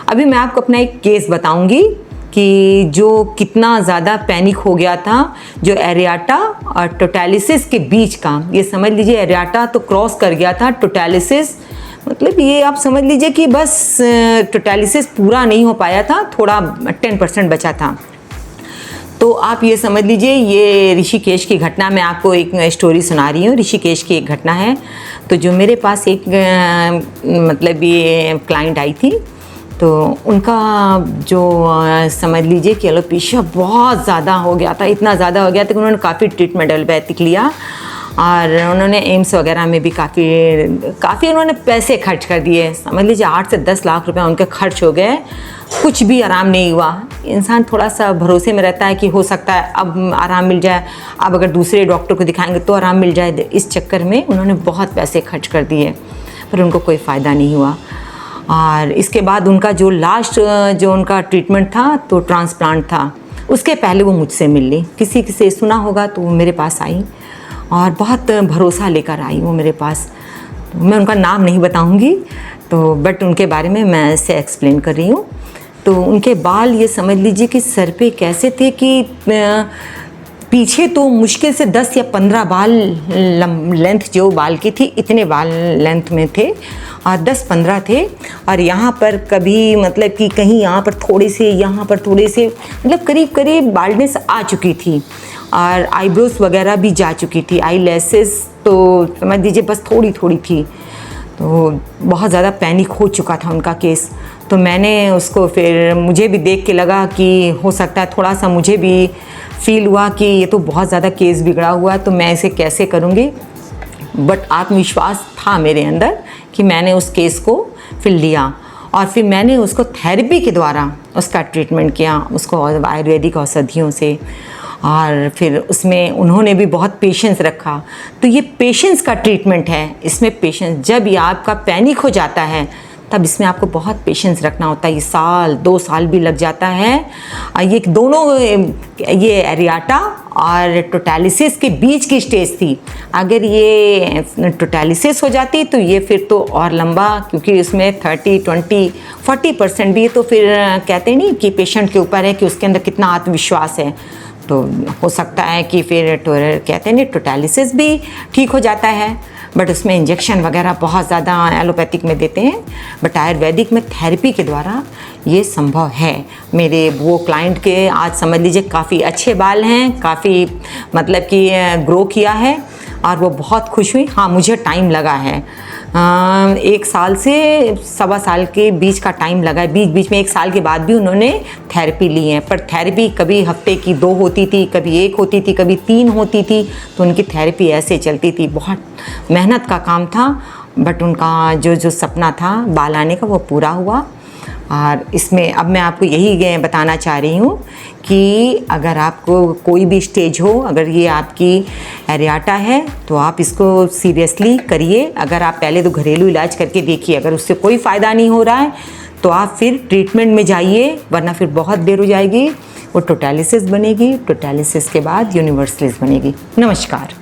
अभी मैं आपको अपना एक केस बताऊंगी कि जो कितना ज़्यादा पैनिक हो गया था, जो एरियाटा और टोटलिसिस के बीच का। ये समझ लीजिए एरियाटा तो क्रॉस कर गया था, टोटलिसिस मतलब ये आप समझ लीजिए कि बस टोटलिसिस पूरा नहीं हो पाया था, थोड़ा 10% बचा था। तो आप ये समझ लीजिए ये ऋषिकेश की घटना, मैं आपको एक स्टोरी सुना रही हूँ। ऋषिकेश की एक घटना है। तो जो मेरे पास एक मतलब ये क्लाइंट आई थी, तो उनका जो समझ लीजिए कि एलोपेशिया बहुत ज़्यादा हो गया था, इतना ज़्यादा हो गया था कि उन्होंने काफ़ी ट्रीटमेंट एलोपैथिक लिया और उन्होंने एम्स वगैरह में भी काफ़ी उन्होंने पैसे खर्च कर दिए। समझ लीजिए 8 से 10 लाख रुपए उनके खर्च हो गए, कुछ भी आराम नहीं हुआ। इंसान थोड़ा सा भरोसे में रहता है कि हो सकता है अब आराम मिल जाए, अब अगर दूसरे डॉक्टर को दिखाएंगे तो आराम मिल जाए। इस चक्कर में उन्होंने बहुत पैसे खर्च कर दिए, पर उनको कोई फ़ायदा नहीं हुआ। और इसके बाद उनका जो लास्ट जो उनका ट्रीटमेंट था तो ट्रांसप्लांट था। उसके पहले वो मुझसे मिल ली, किसी से सुना होगा तो वो मेरे पास आई और बहुत भरोसा लेकर आई वो मेरे पास। तो मैं उनका नाम नहीं बताऊंगी, तो बट उनके बारे में मैं ऐसे एक्सप्लेन कर रही हूँ। तो उनके बाल ये समझ लीजिए कि सर पे कैसे थे कि पीछे तो मुश्किल से 10 या 15 बाल लेंथ जो बाल की थी, इतने बाल लेंथ में थे और 10-15 थे। और यहाँ पर कभी मतलब कि कहीं यहाँ पर थोड़े से, यहाँ पर थोड़े से, मतलब करीब करीब बाल्डनेस आ चुकी थी और आईब्रोज वगैरह भी जा चुकी थी। आई लैसेस तो समझ लीजिए बस थोड़ी थोड़ी थी। तो बहुत ज़्यादा पैनिक हो चुका था उनका केस। तो मैंने उसको फिर, मुझे भी देख के लगा कि हो सकता है, थोड़ा सा मुझे भी फील हुआ कि ये तो बहुत ज़्यादा केस बिगड़ा हुआ है, तो मैं इसे कैसे करूँगी। बट आत्मविश्वास था मेरे अंदर कि मैंने उस केस को फिर लिया और फिर मैंने उसको थेरेपी के द्वारा उसका ट्रीटमेंट किया, उसको आयुर्वेदिक औषधियों से। और फिर उसमें उन्होंने भी बहुत पेशेंस रखा। तो ये पेशेंस का ट्रीटमेंट है। इसमें पेशेंस, जब ये आपका पैनिक हो जाता है तब इसमें आपको बहुत पेशेंस रखना होता है। ये 1-2 साल भी लग जाता है। ये दोनों, ये एरियाटा और टोटलिसिस के बीच की स्टेज थी। अगर ये टोटलिसिस हो जाती तो ये फिर तो और लंबा, क्योंकि उसमें 30-20-40% भी है। तो फिर कहते नहीं कि पेशेंट के ऊपर है कि उसके अंदर कितना आत्मविश्वास है। तो हो सकता है कि फिर कहते हैं नहीं टोटलिसिस भी ठीक हो जाता है, बट उसमें इंजेक्शन वगैरह बहुत ज़्यादा एलोपैथिक में देते हैं। बट आयुर्वेदिक में थेरेपी के द्वारा ये संभव है। मेरे वो क्लाइंट के आज समझ लीजिए काफ़ी अच्छे बाल हैं, काफ़ी मतलब कि ग्रो किया है और वो बहुत खुश हुई। हाँ, मुझे टाइम लगा है, 1 साल से 1.25 साल के बीच का टाइम लगा है। बीच बीच में 1 साल के बाद भी उन्होंने थेरेपी ली है, पर थेरेपी कभी हफ्ते की 2 होती थी, कभी 1 होती थी, कभी 3 होती थी। तो उनकी थेरेपी ऐसे चलती थी। बहुत मेहनत का काम था, बट उनका जो सपना था बाल आने का वो पूरा हुआ। और इसमें अब मैं आपको यही बताना चाह रही हूँ कि अगर आपको कोई भी स्टेज हो, अगर ये आपकी एरियाटा है तो आप इसको सीरियसली करिए। अगर आप पहले तो घरेलू इलाज करके देखिए, अगर उससे कोई फ़ायदा नहीं हो रहा है तो आप फिर ट्रीटमेंट में जाइए, वरना फिर बहुत देर हो जाएगी। वो टोटलिसिस बनेगी, टोटलिसिस के बाद यूनिवर्सलिस बनेगी। नमस्कार।